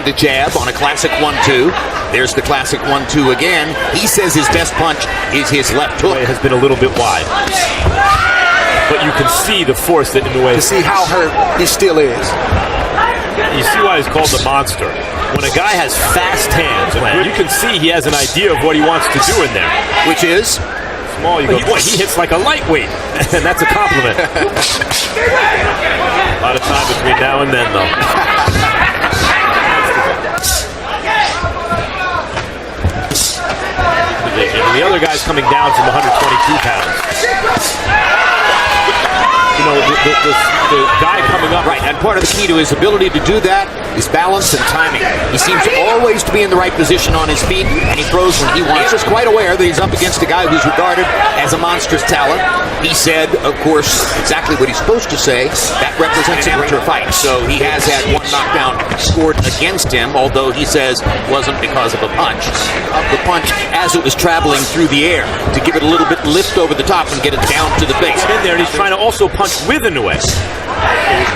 the jab on a classic 1-2. There's the classic 1-2 again. He says his best punch is his left hook. It has been a little bit wide. But you can see the force that Inoue... To see how hurt he still is. You see why he's called the monster. When a guy has fast hands, you can see he has an idea of what he wants to do in there. Which is? Small, you go, boy, he hits like a lightweight. And that's a compliment. A lot of time between now and then, though. And the other guy's coming down from 122 pounds. You know, the guy coming up. Right, and part of the key to his ability to do that is balance and timing. He seems always to be in the right position on his feet, and he throws when he wants. He is quite aware that he's up against a guy who's regarded as a monstrous talent. He said, of course, exactly what he's supposed to say. That represents an amateur fight. So he has had one knockdown scored against him, although he says it wasn't because of a punch. Of the punch as it was traveling through the air to give it a little bit lift over the top and get it down to the base. In there, and he's trying to also punch with Inoue.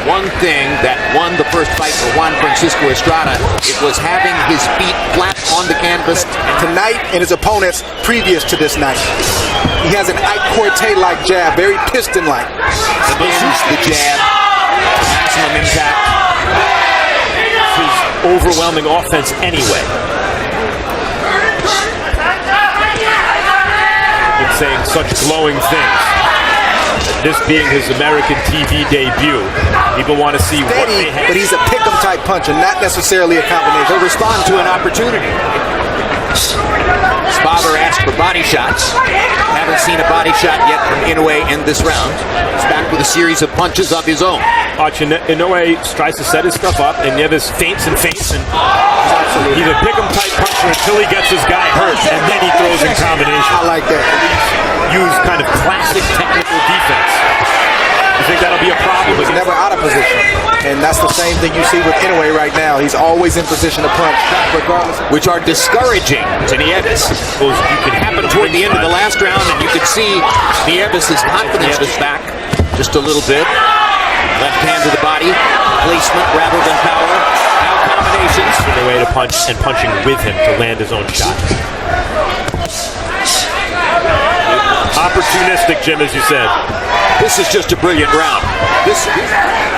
One thing that won the first fight for Juan Francisco Estrada, it was having his feet flat on the canvas. Tonight and his opponents previous to this night, he has an Ike Corte-like jab, very piston-like. The jab, maximum impact. His overwhelming offense anyway. Been saying such glowing things. This being his American TV debut, people want to see what they have. But he's a pick-em type puncher, not necessarily a combination. He'll respond to an opportunity. His father asked for body shots. Haven't seen a body shot yet from Inoue in this round. He's back with a series of punches of his own. Inoue tries to set his stuff up, and Nieves feints and feints, and he's a pick-em type puncher until he gets his guy hurt, and then he throws in combination. I like that. Use kind of classic technical defense. You think that'll be a problem? He's never out of position, and that's the same thing you see with Inoue right now. He's always in position to punch, regardless. Which are discouraging to Nieves. You can happen toward the end of the last round, and you could see Nieves' confidence was back just a little bit. Left hand to the body, placement rather than power. Now combinations. Inoue to punch and punching with him to land his own shot. Opportunistic, Jim, as you said. This is just a brilliant round.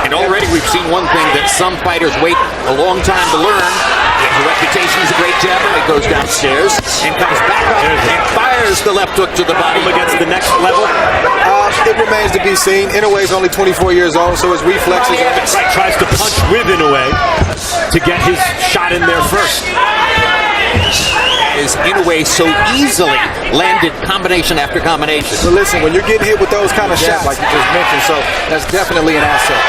And already we've seen one thing that some fighters wait a long time to learn. The reputation is a great jabber. It goes downstairs and comes back up and fires the left hook to the body. Against the next level. It remains to be seen. Inoue's only 24 years old, so his reflexes are... Right, tries to punch with Inoue to get his shot in there first. Is Inoue so easily landed combination after combination. So listen, when you're getting hit with those kind of shots, like you just mentioned, so that's definitely an asset,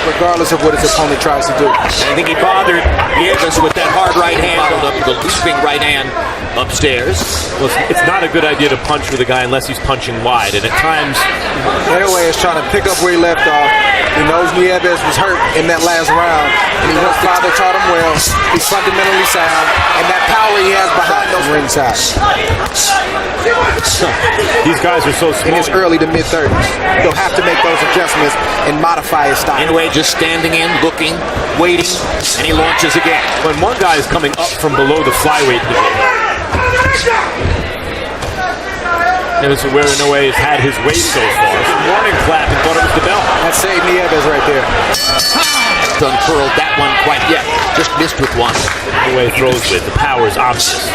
regardless of what his opponent tries to do. I think he bothered Nieves with that hard right hand, the looping right hand upstairs. Well, it's not a good idea to punch with a guy unless he's punching wide, and at times... Inoue is trying to pick up where he left off. He knows Nieves was hurt in that last round, and he knows father taught him well. He's fundamentally sound, and that power he has behind those ringside. These guys are so small. In his early to mid-30s. He'll have to make those adjustments and modify his style. Inoue just standing in, looking, waiting, and he launches again. When one guy is coming up from below the flyweight division, Nieves where Inoue has had his way so far. Warning clap and thought it was the bell. That saved Nieves right there. Unfurled that one quite yet. Just missed with one. Inoue throws with. The power is obvious.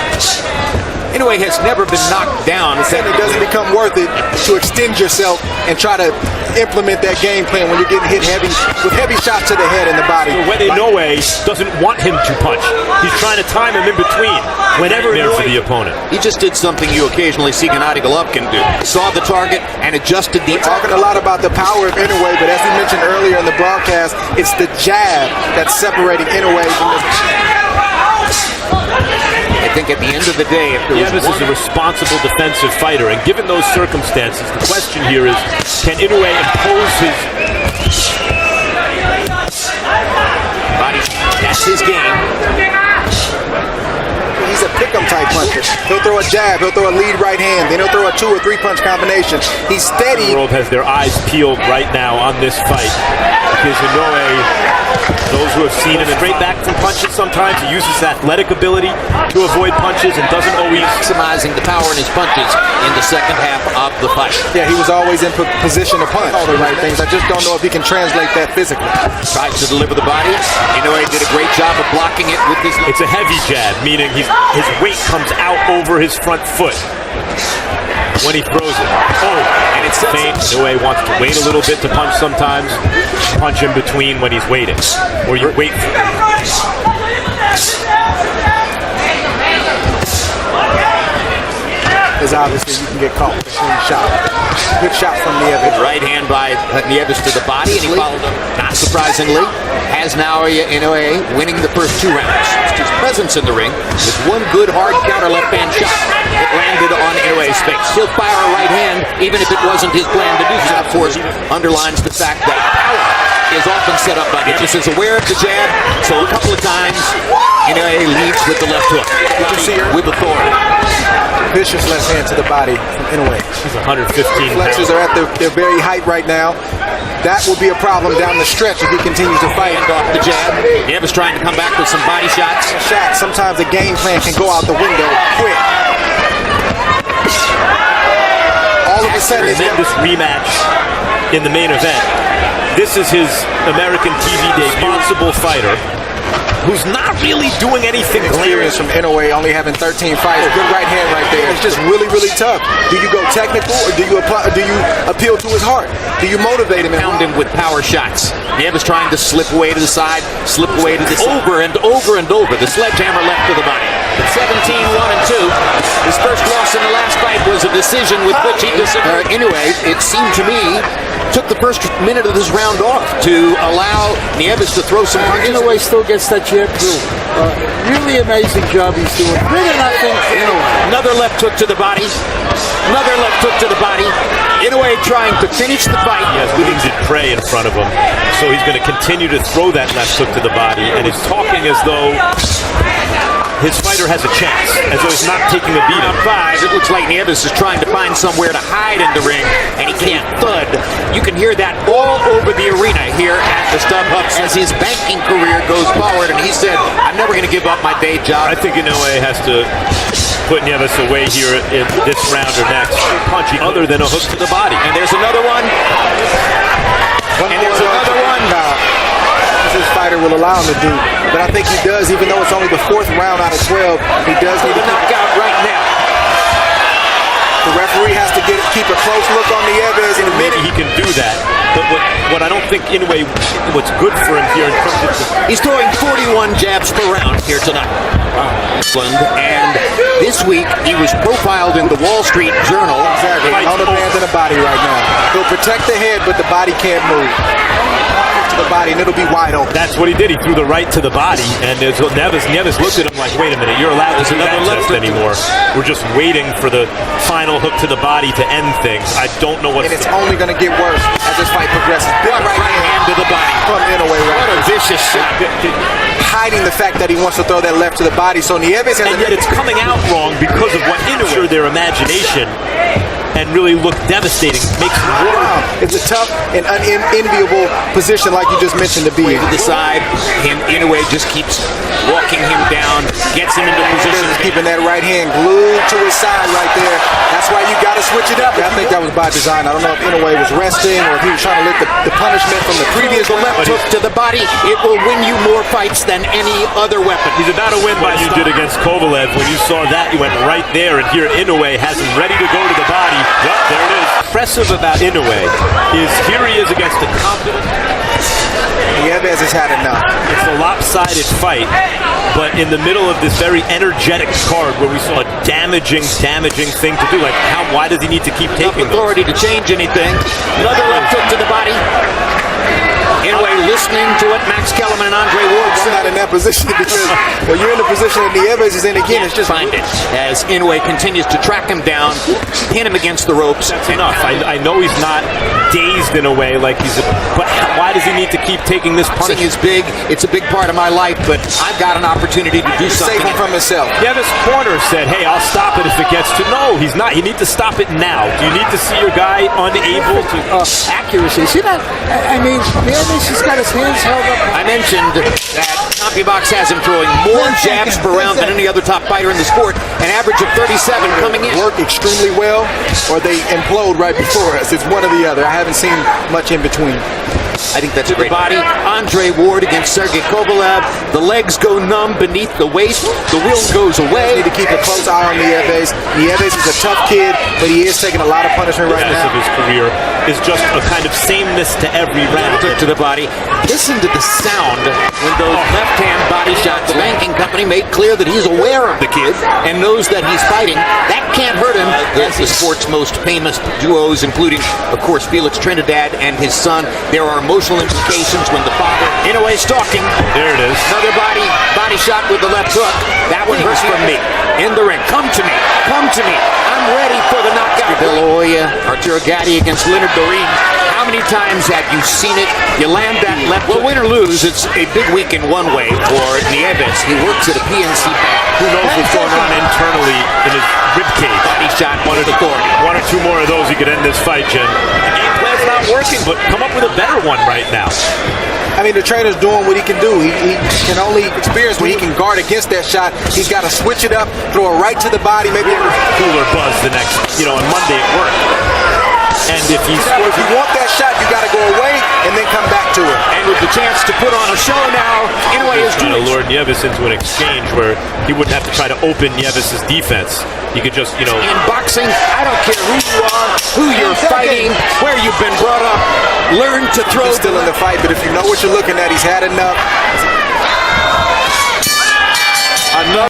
Inoue has never been knocked down. And it doesn't become worth it to extend yourself and try to implement that game plan when you're getting hit heavy with heavy shots to the head and the body. So when Inoue doesn't want him to punch, he's trying to time him in between. Whenever for the opponent, he just did something you occasionally see Gennady Golovkin do. Saw the target and adjusted the. We're talking a lot about the power of Inoue, but as we mentioned earlier in the broadcast, it's the jab that's separating Inoue from the. I think at the end of the day, if Nieves is a responsible defensive fighter, and given those circumstances, the question here is, can Inoue impose his body? That's his game. He's a pick-em type puncher. He'll throw a jab, he'll throw a lead right hand, then he'll throw a 2 or 3 punch combination. He's steady. The world has their eyes peeled right now on this fight because Inoue, those who have seen him straight back from punches sometimes, he uses athletic ability to avoid punches and doesn't always Maximizing the power in his punches in the second half of the fight. Yeah, he was always in position to punch. All the right things. I just don't know if he can translate that physically. Tries to deliver the body. Inoue did a great job of blocking it with his... It's a heavy jab, meaning his weight comes out over his front foot when he throws it. Oh, and it's faint. Inoue wants to wait a little bit to punch sometimes. Punch in between when he's waiting. Or you wait for him. Because obviously you can get caught with a clean shot. Good shot from Nieves. Right hand by Nieves to the body, and he followed him, not surprisingly, has Naoya Inoue winning the first 2 rounds. His presence in the ring with one good hard counter left hand shot that landed on Inoue's face. He'll fire a right hand, even if it wasn't his plan to do so. Of course, underlines the fact that power is often set up by Nieves. Is aware of the jab, so a couple of times Inoue leads with the left hook. With authority. Vicious left hand to the body from Inoue. He's 115 Flexors are at their very height right now. That will be a problem down the stretch if he continues to fight. Off the jab. Nieves trying to come back with some body shots. Sometimes the game plan can go out the window quick. All of a sudden, tremendous rematch in the main event. This is his American TV debut. Responsible fighter who's not really doing anything experience from Inoue, only having 13 fights. Good right hand right there. It's just really, really tough. Do you go technical or do you appeal to his heart? Do you motivate him? Pound him with power shots. Nieves trying to slip away to the side, slip away to the side. Over and over and over. The sledgehammer left to the body. 17-1-2. His first loss in the last fight was a decision with which he disagreed. Anyway, it seemed to me took the first minute of this round off to allow Nieves to throw some punches. Inoue still gets that jab through. Really amazing job he's doing. Really nothing. Another left hook to the body. Another left hook to the body. Inoue trying to finish the fight. He has wounded prey in front of him, so he's going to continue to throw that left hook to the body, and he's talking as though his fighter has a chance, as though he's not taking a beating. 5. It looks like Nieves is trying to find somewhere to hide in the ring, and he can't. Thud. You can hear that all over the arena here at the StubHub as his banking career goes forward, and he said, I'm never going to give up my day job. I think Inoue has to put Nieves away here in this round or next. Punching other than a hook to the body. And there's another one. And there's another one. His fighter will allow him to do. But I think he does, even though it's only the 4th round out of 12, he does need to knockout right now. The referee has to keep a close look on Nieves in a minute. Maybe he can do that. But what I don't think Inoue, what's good for him here in terms of he's throwing 41 jabs per round here tonight. And this week he was profiled in the Wall Street Journal. Exactly. On the band and the body right now. He'll protect the head, but the body can't move. To the body, and it'll be wide open. That's what he did. He threw the right to the body, and Nieves looked at him like, wait a minute, you're allowed to do that just anymore. We're just waiting for the final hook to the body to end things. I don't know what. And it's only going to get worse as this fight progresses. Big right hand to the body. From Inoue, what a vicious shot. Hiding the fact that he wants to throw that left to the body. So Nieves has and yet it's coming out wrong because of what Inoue, their imagination, and really look devastating. Makes it worse. It's a tough and unenviable position, like you just mentioned, to be to the side. Inoue just keeps walking him down, gets him into position. Keeping that right hand glued to his side right there. That's why you got to switch it up. I think that was by design. I don't know if Inoue was resting or if he was trying to lift the punishment from the previous left hook to the body. It will win you more fights than any other weapon. He's about to win what you did against Kovalev. When you saw that, you went right there, and here Inoue has him ready to go to the body. Yep, there it is. Impressive about Inoue is here he is against a competent. Nieves has had enough. It's a lopsided fight, but in the middle of this very energetic card where we saw a damaging thing to do, like why does he need to keep taking authority to change anything? Another left hook to the body. Inoue listening to what Max Kellerman and Andre Ward It's said. not in that position because well, you're in the position that Nieves is in again. It's just Find it as Inoue continues to track him down, pin him against the ropes. That's enough. I know he's not dazed in a way like but why does he need to keep taking this Boxing punishment? is big. It's a big part of my life, but I've got an opportunity to do something. save him from himself. Nieves' corner said, hey, I'll stop it if it gets to... No, he's not. You need to stop it now. Do you need to see your guy unable to... Accuracy. See that? I mean, Nieves has got his hands held up. I mentioned that CompuBox has him throwing more jabs per round than any other top fighter in the sport, an average of 37 coming in. Work extremely well, or they implode right before us. It's one or the other. I haven't seen much in between. I think that's a great body. Andre Ward against Sergey Kovalev. The legs go numb beneath the waist. The will goes away. Need to keep a close eye on Nieves. Nieves is a tough kid, but he is taking a lot of punishment right Rest now. of his career is just a kind of sameness to every round. Took to the body. Listen to the sound when those left-hand body shots. The banking company made clear that he's aware of the kid and knows that he's fighting. That can't hurt him. That's the sport's most famous duos, including, of course, Felix Trinidad and his son. There are emotional implications when the father, Inoue, is talking. There it is. Another body shot with the left hook. That one hurts from me. In the ring. Come to me. Come to me. I'm ready for the knockout. De La Hoya, Arturo Gatti against Leonard Dorin. How many times have you seen it? You land that left. Well, win or lose, it's a big week in one way for Nieves. He works at a PNC bank. Who knows what's going on internally in his ribcage? Body shot, one authority. One or two more of those, he could end this fight, Jen. The game plan's not working, but come up with a better one right now. I mean, the trainer's doing what he can do. He can only experience when he can guard against that shot. He's got to switch it up, throw it right to the body, maybe Cooler buzz the next, on Monday at work. And if he scores, if you want that shot, you got to go away and then come back to it. And with the chance to put on a show now, Inoue is trying to doing lure Nieves into an exchange where he wouldn't have to try to open Nieves' defense. He could just, in boxing, I don't care who you are, who you're fighting, where you've been brought up, learn to throw. He's still in the fight, but if you know what you're looking at, he's had enough. Another